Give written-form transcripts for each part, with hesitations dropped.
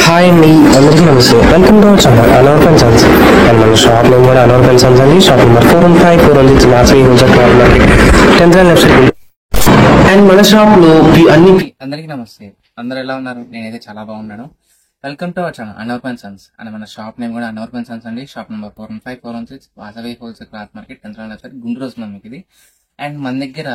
Hi అండి, అందరికీ నమస్తే. Welcome to our channel Anwar pen sons. And మన షాప్ నేమ్ కూడా అనవర్ పెన్ సన్స్ అండి. Shop number 415 Vasavi wholesale cloth market 10th left side. And మన షాప్ లో అన్ని అందరికీ నమస్తే. అందరు ఎలా ఉన్నారు? నేనైతే చాలా బాగున్నాను. Welcome to our channel Anwar pen sons. And మన షాప్ నేమ్ కూడా అనవర్ పెన్ సన్స్ అండి. Shop number 415 Vasavi wholesale cloth market 10th left side Guntur వస్తున్నాం మీకు ఇది. అండ్ మన దగ్గర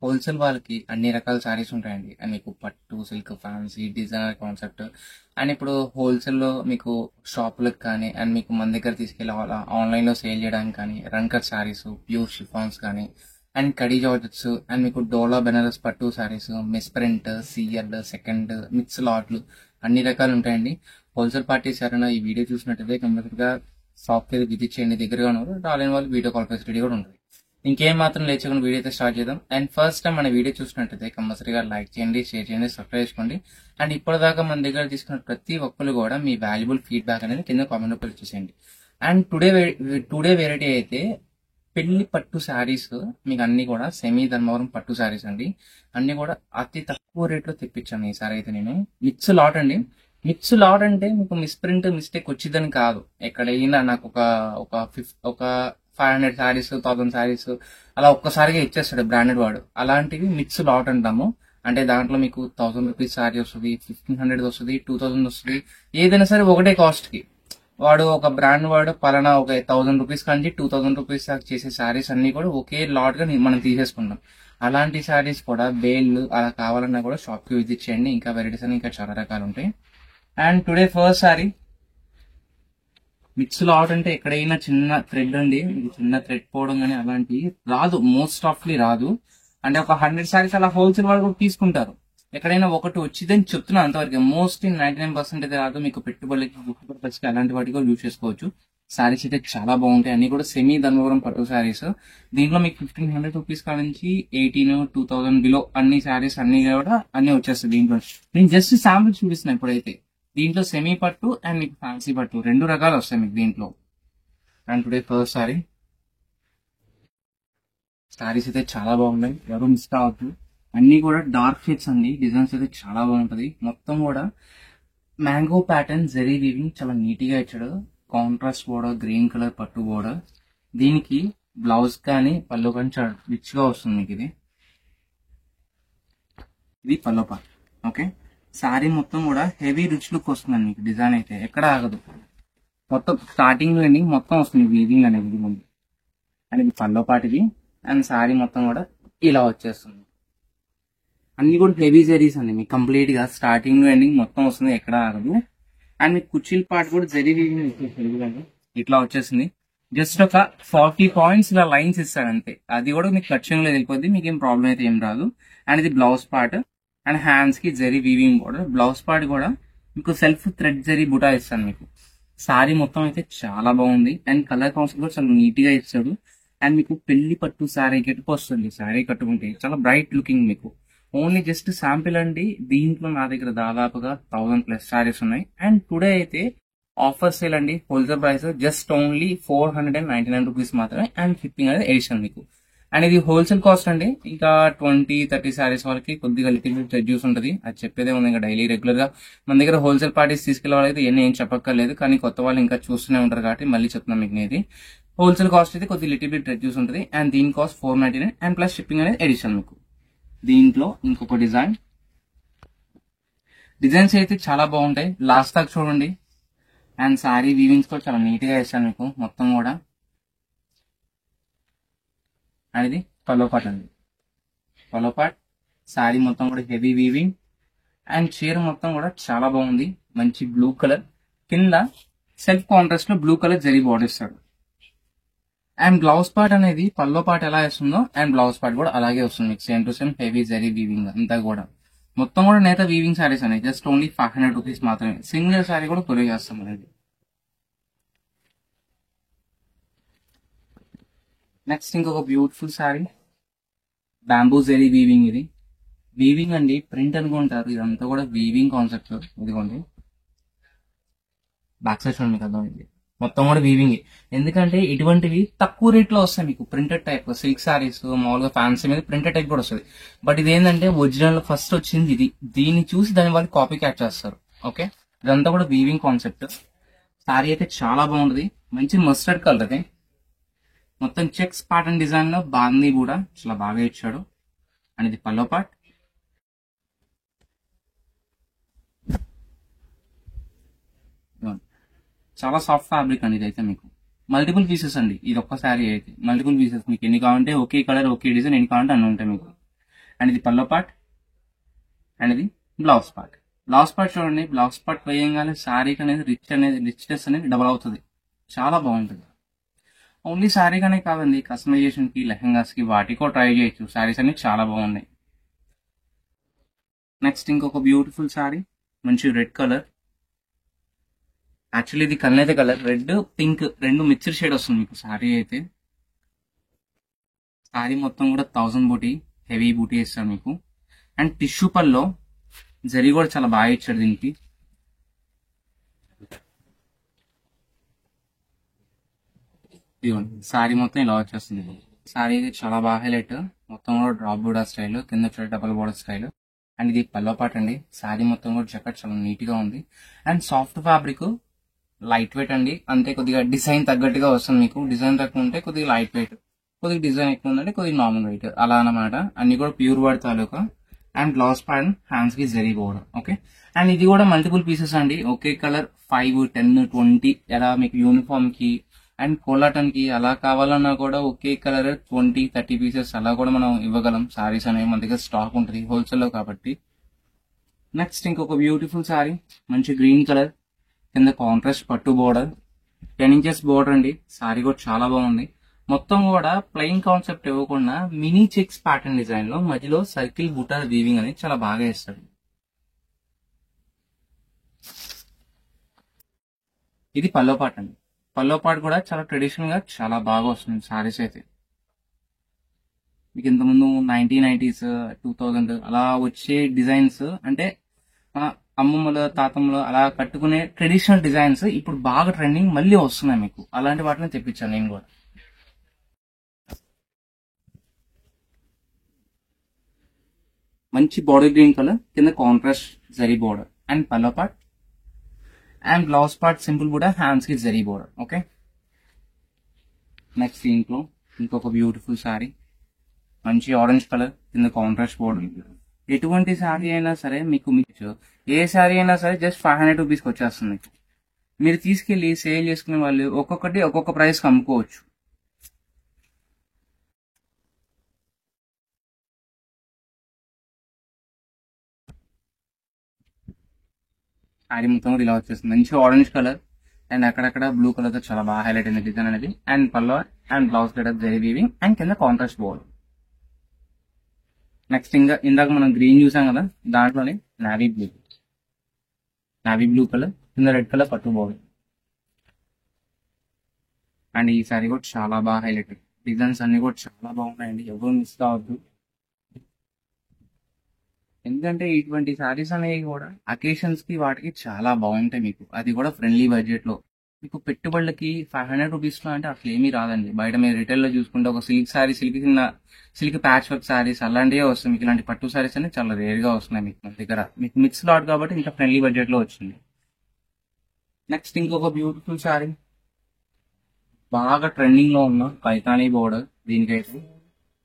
హోల్సేల్ వాళ్ళకి అన్ని రకాల శారీస్ ఉంటాయండి. అండ్ మీకు పట్టు, silk, fancy, designer concept. And ఇప్పుడు హోల్సేల్ లో మీకు షాపులకు కానీ అండ్ మీకు మన దగ్గర తీసుకెళ్ళి ఆన్లైన్ లో సేల్ చేయడానికి కానీ రంకర్ శారీస్, ప్యూర్ షిఫాన్స్ కానీ అండ్ కడీ జార్జెట్స్ అండ్ మీకు డోలా బెనారస్ పట్టు saris, misprint, CL, second, mix లాట్లు అన్ని రకాలు ఉంటాయండి. హోల్సేల్ పార్టీస్ ఎవరైనా ఈ వీడియో చూసినట్టయితే కంపల్సరీగా సాఫ్ట్వేర్ విజిట్ చేయండి. దగ్గరగా ఉన్నారు రాలేని వాళ్ళు వీడియో కాల్ ఫెసిలిటీ కూడా ఉంటుంది. ఇంకేం మాత్రం లేచకుండా వీడియో అయితే స్టార్ట్ చేద్దాం. అండ్ ఫస్ట్ టైం మన వీడియో చూసినట్టయితే కంపల్సరీగా లైక్ చేయండి, షేర్ చేయండి, సబ్స్క్రైబ్ చేసుకోండి. అండ్ ఇప్పటిదాకా మన దగ్గర తీసుకున్న ప్రతి ఒక్కరు కూడా మీ వాల్యుబుల్ ఫీడ్బ్యాక్ అనేది కింద కామెంట్ రూపంలో ఇచ్చేసేయండి. అండ్ టుడే వెరైటీ అయితే పెళ్లి పట్టు శారీస్ మీకు అన్ని కూడా సెమీ ధర్మవరం పట్టు శారీస్ అండి. అన్ని కూడా అతి తక్కువ రేట్ లో తెప్పించాను ఈసారి అయితే నేను. మిక్స్ లాట్ అండి. మిక్స్ లాట్ అంటే మీకు మిస్ప్రింట్ మిస్టేక్ వచ్చిందని కాదు. ఎక్కడైనా నాకు ఒక 500 శారీస్, 1000 శారీస్ అలా ఒక్కసారిగా ఇచ్చేస్తాడు బ్రాండెడ్ వాడు. అలాంటివి మిక్స్ లాట్ అంటాము. అంటే దాంట్లో మీకు 1000 రూపీస్ శారీ వస్తుంది, 1500 వస్తుంది, 2000 వస్తుంది. ఏదైనా సరే ఒకటే కాస్ట్ కి వాడు ఒక బ్రాండ్ వాడు పలానా ఒక 1000 రూపీస్ కానీ 2000 రూపీస్ దాకా చేసే శారీస్ అన్ని కూడా ఒకే లాట్ గా మనం తీసేసుకుంటాం. అలాంటి శారీస్ కూడా బేల్ అలా కావాలన్నా కూడా షాప్ కి విజిట్ చేయండి. ఇంకా వెరైటీస్ అని ఇంకా చాలా రకాలు ఉంటాయి. And today first sari mix lot అంటే ఎక్కడైనా చిన్న థ్రెడ్ అండి, చిన్న థ్రెడ్ పోవడం కానీ అలాంటి రాదు, మోస్ట్ ఆఫ్లీ రాదు. అంటే ఒక 100 శారీస్ అలా హోల్సేల్ వాళ్ళు కూడా తీసుకుంటారు. ఎక్కడైనా ఒకటి వచ్చిందని చెప్తున్నాను అంతవరకు. మోస్ట్లీ 99% అయితే రాదు. మీకు పెట్టుబడులకి, గిఫ్ట్ పర్పస్ కి అలాంటి వాటికి కూడా యూజ్ చేసుకోవచ్చు. శారీస్ అయితే చాలా బాగుంటాయి. అన్ని కూడా సెమీ ధర్మవరం పట్టు శారీస్. దీంట్లో మీకు 1500 రూపీస్ కాడ నుంచి 18, 2000 బిలో అన్ని శారీస్ అన్ని కూడా అన్ని వచ్చేస్తాయి. దీంట్లో నేను జస్ట్ శాంపుల్ చూపిస్తున్నాను ఇప్పుడైతే. దీంట్లో సెమీ పట్టు అండ్ మీకు ఫ్యాన్సీ పట్టు రెండు రకాలు వస్తాయి మీకు దీంట్లో. అండ్ టుడే ఫస్ట్ శారీస్ అయితే చాలా బాగున్నాయి, ఎవరు మిస్ కావద్దు. అన్ని కూడా డార్క్ షేడ్స్ అండి. డిజైన్స్ అయితే చాలా బాగుంటది. మొత్తం కూడా మ్యాంగో ప్యాటర్న్, జెరీ వీవింగ్ చాలా నీట్ గా ఇచ్చాడు. కాంట్రాస్ట్ బోర్డర్, గ్రీన్ కలర్ పట్టు బోర్డర్. దీనికి బ్లౌజ్ కానీ పళ్ళు కానీ చాలా రిచ్ గా వస్తుంది మీకు ఇది పల్లో పార్ట్. ఓకే, శారీ మొత్తం కూడా హెవీ రిచ్ లుక్ వస్తుందండి మీకు. డిజైన్ అయితే ఎక్కడ ఆగదు. మొత్తం స్టార్టింగ్ నుండి మొత్తం వస్తుంది వీవింగ్ అనేది ముందు. అండ్ ఇది పల్లో పార్ట్ ఇది. అండ్ శారీ మొత్తం కూడా ఇలా వచ్చేస్తుంది. అన్ని కూడా హెవీ జరీస్ అండి మీకు. కంప్లీట్ గా స్టార్టింగ్ ఎండింగ్ మొత్తం వస్తుంది, ఎక్కడ ఆగదు. అండ్ మీకు కుర్చీల పార్ట్ కూడా జరీ వీవింగ్ ఇట్లా వచ్చేసింది. జస్ట్ ఒక 40 పాయింట్స్ ఇలా లైన్స్ ఇస్తాడు అంతే. అది కూడా మీకు కట్చింగ్ లో వెళ్ళిపోద్ది, మీకు ఏం ప్రాబ్లం అయితే ఏం రాదు. అండ్ ఇది బ్లౌజ్ పార్ట్. అండ్ హ్యాండ్స్ కి zari weaving border. Blouse part కూడా మీకు సెల్ఫ్ థ్రెడ్ జరీ బుటా ఇస్తాను మీకు. శారీ మొత్తం అయితే చాలా బాగుంది. అండ్ కలర్ కాన్సెప్ట్ కూడా చాలా నీట్ గా ఇస్తాడు. అండ్ మీకు పెళ్లి పట్టు శారీ గెటప్ వస్తుంది. శారీ కట్టుకుంటే చాలా బ్రైట్ లుకింగ్ మీకు. ఓన్లీ జస్ట్ శాంపిల్ అండి. దీంట్లో నా దగ్గర దాదాపుగా 1000+ శారీస్ ఉన్నాయి. అండ్ టుడే అయితే ఆఫర్ సేల్ అండి. Wholesale price just only 499 rupees మాత్రమే. అండ్ షిప్పింగ్ అనేది ఎడిషన్ మీకు. అండ్ ఇది హోల్సేల్ కాస్ట్ అండి. ఇంకా 20-30 శారీస్ వాళ్ళకి కొద్దిగా లిటిల్ బిట్ రెడ్యూస్ ఉంటుంది. అది చెప్పేదే ఉంది. ఇంకా డైలీ రెగ్యులర్ గా మన దగ్గర హోల్సేల్ పార్టీస్ తీసుకెళ్లే వాళ్ళైతే ఇవన్నీ ఏం చెప్పక్కర్లేదు. కానీ కొత్త వాళ్ళు ఇంకా చూస్తూనే ఉంటారు కాబట్టి మళ్ళీ చెప్తున్నాం మీకు. ఇది హోల్సేల్ కాస్ట్ అయితే కొద్దిగా లిటిల్ బిట్ రెడ్యూస్ ఉంటుంది. అండ్ దీని కాస్ట్ 499 అండ్ ప్లస్ షిప్పింగ్ అనేది ఎడిషన్ మీకు. దీంట్లో ఇంకొక డిజైన్స్ అయితే చాలా బాగుంటాయి. లాస్ట్ దాకా చూడండి. అండ్ శారీ వీవింగ్స్ కూడా చాలా నీట్ గా ఇస్తాను మీకు మొత్తం కూడా. అండ్ ఇది పల్లో పార్ట్ అండి. పల్లో పార్ట్ శారీ మొత్తం కూడా హెవీ వీవింగ్. అండ్ చీర మొత్తం కూడా చాలా బాగుంది. మంచి బ్లూ కలర్ కింద సెల్ఫ్ కాంట్రాస్ట్ లో బ్లూ కలర్ జరీ బోర్డర్ ఇస్తాడు. అండ్ బ్లౌజ్ పార్ట్ అనేది పల్లో పార్ట్ ఎలా వస్తుందో అండ్ బ్లౌజ్ పార్ట్ కూడా అలాగే వస్తుంది మీకు. Same to same heavy zari weaving అంతా కూడా. మొత్తం కూడా నేత వీవింగ్ శారీస్ అనేది జస్ట్ ఓన్లీ 500 రూపీస్ మాత్రమే. సింగిల్ శారీ కూడా కొరియర్ చేస్తాం అనేది. నెక్స్ట్ ఇంకొక beautiful saree, bamboo zari weaving. ఇది వీవింగ్ అండి, ప్రింట్ అనుకుంటారు. ఇదంతా కూడా వీవింగ్ కాన్సెప్ట్. ఇదిగోండి బ్యాక్ సైడ్ చూడండి మీకు అర్థమైంది. మొత్తం కూడా వీవింగ్. ఎందుకంటే ఇటువంటివి తక్కువ రేట్ లో వస్తాయి మీకు. ప్రింటెడ్ టైప్ సిల్క్ శారీస్ మామూలుగా ఫ్యాన్సీ మీద ప్రింటెడ్ టైప్ కూడా వస్తుంది. బట్ ఇది ఏంటంటే ఒరిజినల్ ఫస్ట్ వచ్చింది ఇది. దీన్ని చూసి దాని వాళ్ళు కాపీ క్యాచ్ చేస్తారు. ఓకే, ఇదంతా కూడా వీవింగ్ కాన్సెప్ట్. సారీ అయితే చాలా బాగుంటుంది, మంచి మస్టర్డ్ కలర్ అది. మొత్తం చెక్స్ ప్యాటర్న్ డిజైన్ లో బాందీ కూడా చాలా బాగా ఇచ్చాడు. అండ్ ఇది పల్లో పార్ట్. చాలా సాఫ్ట్ ఫ్యాబ్రిక్ అండి ఇదైతే. మీకు మల్టిపుల్ పీసెస్ అండి, ఇది ఒక్క శారీ అయితే మల్టిపుల్ పీసెస్. మీకు ఎన్ని కావాలంటే ఒకే కలర్ ఒకే డిజైన్ ఎన్ని కావాలంటే అన్ని ఉంటాయి మీకు. అండ్ ఇది పల్లో పార్ట్. అండ్ ఇది బ్లౌజ్ పార్ట్. బ్లౌజ్ పార్ట్ చూడండి, బ్లౌజ్ పార్ట్ వేయంగానే శారీకి అనేది రిచ్నెస్ అనేది డబల్ అవుతుంది, చాలా బాగుంటుంది. ఓన్లీ శారీగానే కాదండి, కస్టమైజేషన్ కి లెహంగాస్ కి వాటికో ట్రై చేయొచ్చు. శారీస్ అన్ని చాలా బాగున్నాయి. నెక్స్ట్ ఇంకొక బ్యూటిఫుల్ శారీ, మంచి రెడ్ కలర్. యాక్చువల్లీ ఇది కల్నేత కలర్, రెడ్ పింక్ రెండు మిక్స్డ్ షేడ్ వస్తుంది మీకు శారీ అయితే. శారీ మొత్తం కూడా 1000 బూటీ, హెవీ బూటీ ఇస్తారు మీకు. అండ్ టిష్యూ పల్లో జరీ కూడా చాలా బాగా ఇచ్చాడు దీనికి. ఇదిగోండి శారీ మొత్తం ఇలా వచ్చేస్తుంది. శారీ అయితే చాలా బాగా హైలైట్, మొత్తం కూడా డ్రాప్ బోర్డర్ స్టైల్, కింద డబల్ బోర్డర్ స్టైల్. అండ్ ఇది పల్లో పార్ట్ అండి. శారీ మొత్తం కూడా జకెట్ చాలా నీట్ గా ఉంది. And soft fabric, light weight అండి. అంతే కొద్దిగా డిజైన్ తగ్గట్టుగా వస్తుంది మీకు. డిజైన్ తక్కువ ఉంటే కొద్దిగా లైట్ వెయిట్, కొద్దిగా డిజైన్ ఎక్కువ ఉందంటే కొద్దిగా నార్మల్ వెయిట్ అలా అన్నమాట. అన్ని కూడా pure word taluka. And blouse pattern hands కి జరీ బోర్డర్. ఓకే. అండ్ ఇది కూడా మల్టిపుల్ పీసెస్ అండి, ఒకే కలర్ 5, 10, 20 ఎలా మీకు యూనిఫామ్ కి అండ్ కోలాటన్ కి అలా కావాలన్నా కూడా ఒకే కలర్ 20, 30 పీసెస్ అలా కూడా మనం ఇవ్వగలం. సారీస్ అనేవి మన దగ్గర స్టాక్ ఉంటుంది హోల్సేల్ లో కాబట్టి. నెక్స్ట్ ఇంకొక బ్యూటిఫుల్ సారీ, మంచి గ్రీన్ కలర్, కింద కాంట్రాస్ట్ పట్టు బోర్డర్, 10 ఇంచెస్ బోర్డర్ అండి. సారీ కూడా చాలా బాగుంది. మొత్తం కూడా ప్లెయిన్ కాన్సెప్ట్ ఇవ్వకుండా మినీ చెక్స్ ప్యాటర్న్ డిజైన్ లో మధ్యలో సర్కిల్ బుటర్ వీవింగ్ అనేది చాలా బాగా ఇస్తాడు. ఇది పల్లో పార్ట్ అండి. పల్లో పార్ట్ కూడా చాలా ట్రెడిషనల్ గా చాలా బాగా వస్తుంది సారీస్ అయితే. మీకు ఇంతకుముందు 1990s 2000 అలా వచ్చే డిజైన్స్ అంటే మన అమ్మమ్మలు తాతమ్మలు అలా కట్టుకునే ట్రెడిషనల్ డిజైన్స్ ఇప్పుడు బాగా ట్రెండింగ్ మళ్ళీ వస్తున్నాయి మీకు. అలాంటి వాటిని తెప్పించాను నేను కూడా. మంచి బాడీ గ్రీన్ కలర్, కింద contrast zari border. And pallu part and blouse part simple కూడా హ్యాండ్స్ కి జరీ బోర్డర్. ఓకే. నెక్స్ట్ దీంట్లో ఇంకొక బ్యూటిఫుల్ శారీ, మంచి ఆరెంజ్ కలర్, కింద కాంట్రాస్ట్ బోర్డర్. ఎటువంటి శారీ అయినా సరే మీకు ఏ శారీ అయినా సరే జస్ట్ 500 రూపీస్కి వచ్చేస్తుంది. మీరు తీసుకెళ్లి సేల్ చేసుకునే వాళ్ళు ఒక్కొక్కటి ఒక్కొక్క ప్రైస్ అమ్ముకోవచ్చు. శారీ మొత్తం కూడా ఇలా వచ్చేస్తుంది, మంచి ఆరెంజ్ కలర్ అండ్ అక్కడక్కడ బ్లూ కలర్ తో చాలా బాగా హైలైట్ అయింది డిజైన్ అనేది. And pallu and blouse colour zari weaving and కింద కాంట్రాస్ట్ బోర్డర్. నెక్స్ట్ ఇందాక మనం గ్రీన్ చూసాం కదా, దాంట్లోనే నావీ బ్లూ కలర్, కింద రెడ్ కలర్ పట్టు బోర్డర్. అండ్ ఈ సారీ కూడా చాలా బాగా హైలైట్, డిజైన్స్ అన్ని కూడా చాలా బాగున్నాయండి, ఎవరు మిస్ కావద్దు. ఎందుకంటే ఇటువంటి సారీస్ అనేవి కూడా అకేషన్స్ కి వాటికి చాలా బాగుంటాయి మీకు. అది కూడా ఫ్రెండ్లీ బడ్జెట్ లో. మీకు పెట్టుబడులకి 500 రూపీస్ లో అంటే అట్లా ఏమీ రాదండి. బయట మీరు రిటైల్ లో చూసుకుంటే ఒక silk sorry, silk patch work saris అలాంటివే వస్తాయి మీకు. ఇలాంటి పట్టు సారీస్ అనేవి చాలా రేర్ గా వస్తున్నాయి మీకు మన దగ్గర. మీకు మిక్స్ లాట్ కాబట్టి ఇంకా ఫ్రెండ్లీ బడ్జెట్ లో వచ్చింది. నెక్స్ట్ ఇంకొక బ్యూటిఫుల్ సారీ, బాగా ట్రెండింగ్ లో ఉన్న పైతానీ బోర్డర్. దీనికైతే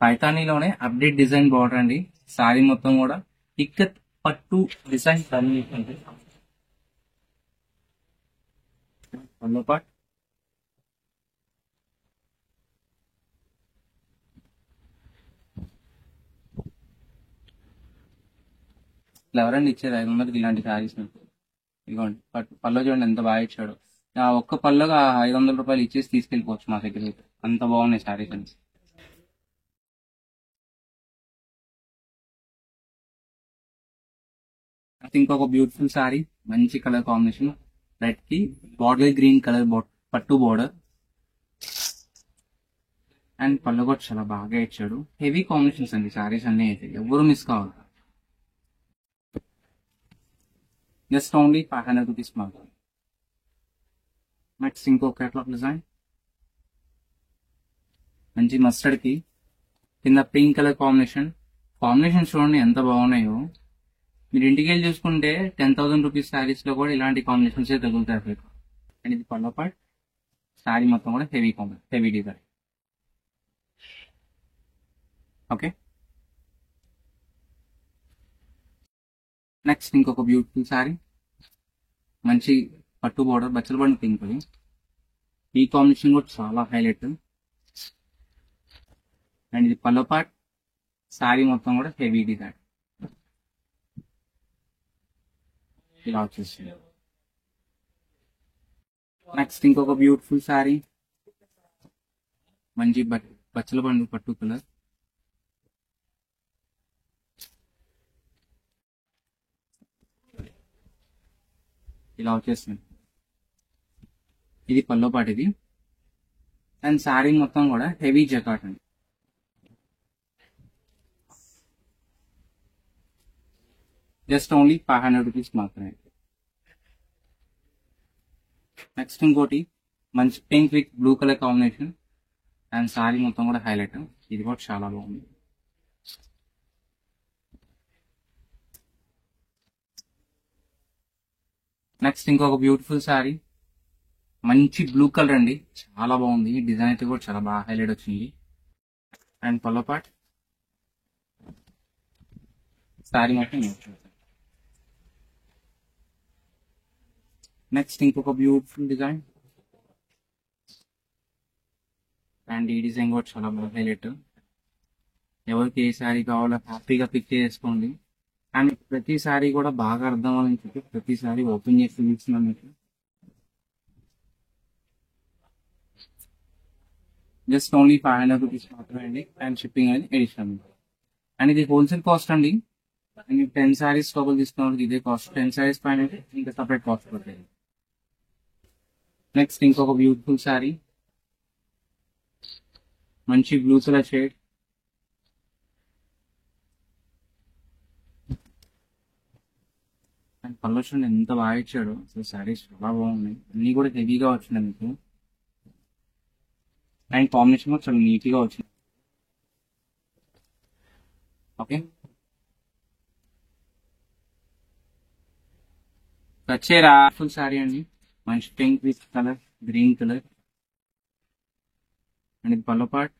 పైతానీలోనే అప్డేట్ డిజైన్ బోర్డర్ అండి. సారీ మొత్తం కూడా ఇక్కత్ పట్టు డిజైన్ ఉంటుంది. పల్లో పార్ట్ ఎవరండి ఇచ్చేది 500కి ఇలాంటి శారీస్ మీకు? ఇదిగోండి పల్లో చూడండి ఎంత బాగా ఇచ్చాడు. ఆ ఒక్క పల్లోగా 500 రూపాయలు ఇచ్చేసి తీసుకెళ్ళిపోవచ్చు మా దగ్గర. అంత బాగున్నాయి శారీస్ అని. ఇంకొక బ్యూటిఫుల్ శారీ, మంచి కలర్ కాంబినేషన్, రెడ్ కి బాటిల్ గ్రీన్ కలర్ పట్టు బోర్డర్. అండ్ పళ్ళు కూడా చాలా బాగా ఇచ్చాడు. హెవీ కాంబినేషన్స్ అండి శారీస్ అన్ని అయితే, ఎవరు మిస్ కావాలి. జస్ట్ ఓన్లీ 500 రూపీస్ మాత్రం. నెక్స్ట్ ఇంకో కేటలాగ్ డిజైన్, మంచి మస్టర్డ్ కి కింద పింక్ కలర్ కాంబినేషన్ చూడండి ఎంత బాగున్నాయో. మీరు ఇంటికి వెళ్ళి చూసుకుంటే 10,000 రూపీస్ శారీస్ లో కూడా ఇలాంటి కాంబినేషన్స్ తగులుతాయి మీకు. అండ్ ఇది పల్లో పార్ట్, శారీ మొత్తం కూడా హెవీ డిజైన్. ఓకే, నెక్స్ట్ ఇంకొక బ్యూటిఫుల్ శారీ, మంచి పట్టు బోర్డర్, బచ్చల బండి పింక్. ఈ కాంబినేషన్ కూడా చాలా హైలైట్. అండ్ ఇది పల్లో పార్ట్, శారీ మొత్తం కూడా హెవీ డిజైన్ ఇలా వచ్చేసింది. నెక్స్ట్ ఇంకొక బ్యూటిఫుల్ శారీ, మంచి బచ్చల బండి పట్టు కలర్. ఇలా వచ్చేసింది. ఇది పల్లో పాట్ ఇది. అండ్ శారీ మొత్తం కూడా హెవీ జకాట్ అండి. జస్ట్ ఓన్లీ 500 రూపీస్ మాత్రమే. నెక్స్ట్ ఇంకోటి మంచి pink with blue colour combination and sari మొత్తం కూడా హైలైట్. ఇది కూడా చాలా బాగుంది. నెక్స్ట్ ఇంకొక బ్యూటిఫుల్ శారీ, మంచి బ్లూ కలర్ అండి, చాలా బాగుంది. డిజైన్ అయితే కూడా చాలా బాగా హైలైట్ వచ్చింది. అండ్ పల్లో పార్ట్, శారీ మొత్తం. నెక్స్ట్ ఇంకొక బ్యూటిఫుల్ డిజైన్, అండ్ ఈ డిజైన్ కూడా చాలా బాగా హైలైట్. ఎవరికి ఏ శారీ కావాలో హ్యాపీగా పిక్ చేసుకోండి. అండ్ ప్రతి శారీ కూడా బాగా అర్థం అవ్వాలని చెప్పి ప్రతి శారీ ఓపెన్ చేసి చూపిస్తున్నాను మీకు. జస్ట్ ఓన్లీ 500 రూపీస్ మాత్రమే అండి. అండ్ షిప్పింగ్ అనేది ఎడిషనల్. అండ్ ఇది హోల్సేల్ కాస్ట్ అండి. అండ్ 10 శారీస్ లోపల తీసుకున్నప్పుడు ఇదే కాస్ట్. 10 శారీస్ పైన ఇంకా సపరేట్ కాస్ట్ పడుతుంది. నెక్స్ట్ ఇంకొక బ్యూటిఫుల్ శారీ, మంచి బ్లూ కలర్ షేడ్. అండ్ పళ్ళు చూడండి ఎంత బాగా ఇచ్చాడు. అసలు శారీస్ చాలా బాగున్నాయి, అన్ని కూడా హెవీగా వచ్చినాయి మీకు. అండ్ కాంబినేషన్ కూడా చాలా నీట్ గా వచ్చింది. ఓకే, వచ్చేరా ఫుల్ శారీ అండి, మంచి pink with colour, green colour. And ఇది పల్లో పార్ట్,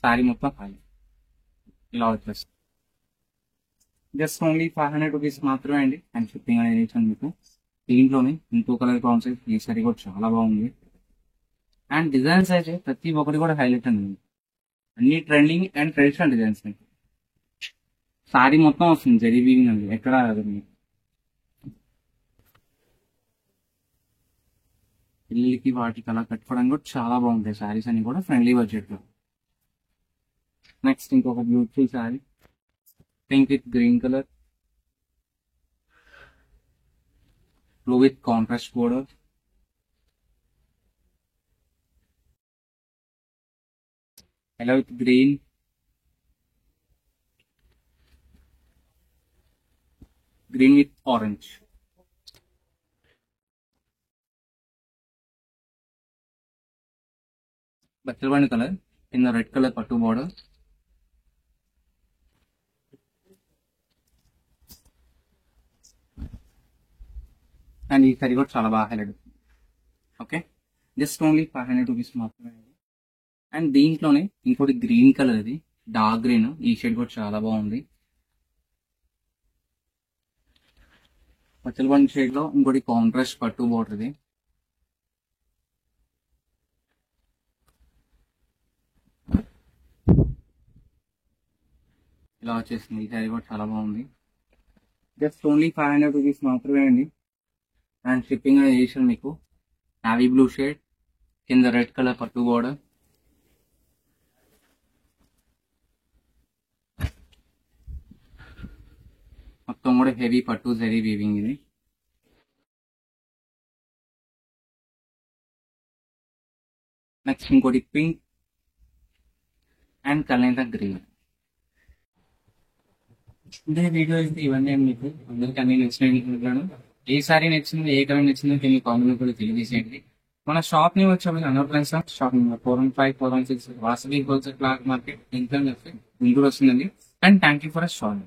శారీ మొత్తం ఖాళీ ఇలా వచ్చేస్తుంది. జస్ట్ ఓన్లీ 500 రూపీస్ మాత్రమే అండి. అండ్ షిప్పింగ్ అనేది ఇచ్చాను మీకు. దీంట్లోనే ఇంకో కలర్ కాన్సెప్ట్, ఈ సారీ కూడా చాలా బాగుంది. అండ్ డిజైన్స్ అయితే ప్రతి ఒక్కటి కూడా హైలైట్ అండి, అన్ని trending and traditional designs. Sorry మొత్తం వస్తుంది జరీ వీవింగ్ అండి, ఎక్కడ రాదు మీకు. పిల్లలకి వాటికి అలా కట్టుకోవడానికి కూడా చాలా బాగుంటాయి సారీస్ అన్ని కూడా ఫ్రెండ్లీ బడ్జెట్ లో. నెక్స్ట్ ఇంకొక beautiful sorry, pink with green colour, blue with contrast border. yellow with green, green with orange. Buttermilk color in the red color pattu border. And ఈ కరీ కూడా చాలా బాగా highlight. Okay, just only 500 rupees మాత్రమే. And దీంట్లోనే ఇంకోటి green colour, ఇది dark green, ఈ shade కూడా చాలా బాగుంది. పచ్చలబండి షేడ్ లో ఇంకోటి కాంట్రాస్ట్ పట్టు బోర్డర్, ఇది ఇలా వచ్చేసింది. ఈ శారీ కూడా చాలా బాగుంది. జస్ట్ ఓన్లీ 500 రూపీస్ మాత్రమే అండి. అండ్ షిప్పింగ్ అనేది చేసాను మీకు. నావీ బ్లూ షేడ్ కింద రెడ్ కలర్ పట్టు బోర్డర్. మొత్తం కూడా హెవీ పట్టు జరీ వీవింగ్ ఇది. నెక్స్ట్ ఇంకోటి పింక్ అండ్ కలర్ గ్రీన్. ఇదే వీడియో అయితే ఇవన్నీ మీకు అందరికి అన్ని నచ్చినాను. ఏ సారీ నచ్చింది, ఏ కలర్ నచ్చిందో దీన్ని కామెంట్ కూడా తెలియజేయండి. మన షాప్ ని వచ్చి అనర్ప్లెన్స్ shop number 415 416 Vasavi wholesale cloth market Guntur వస్తుందండి. And thank you for sowing.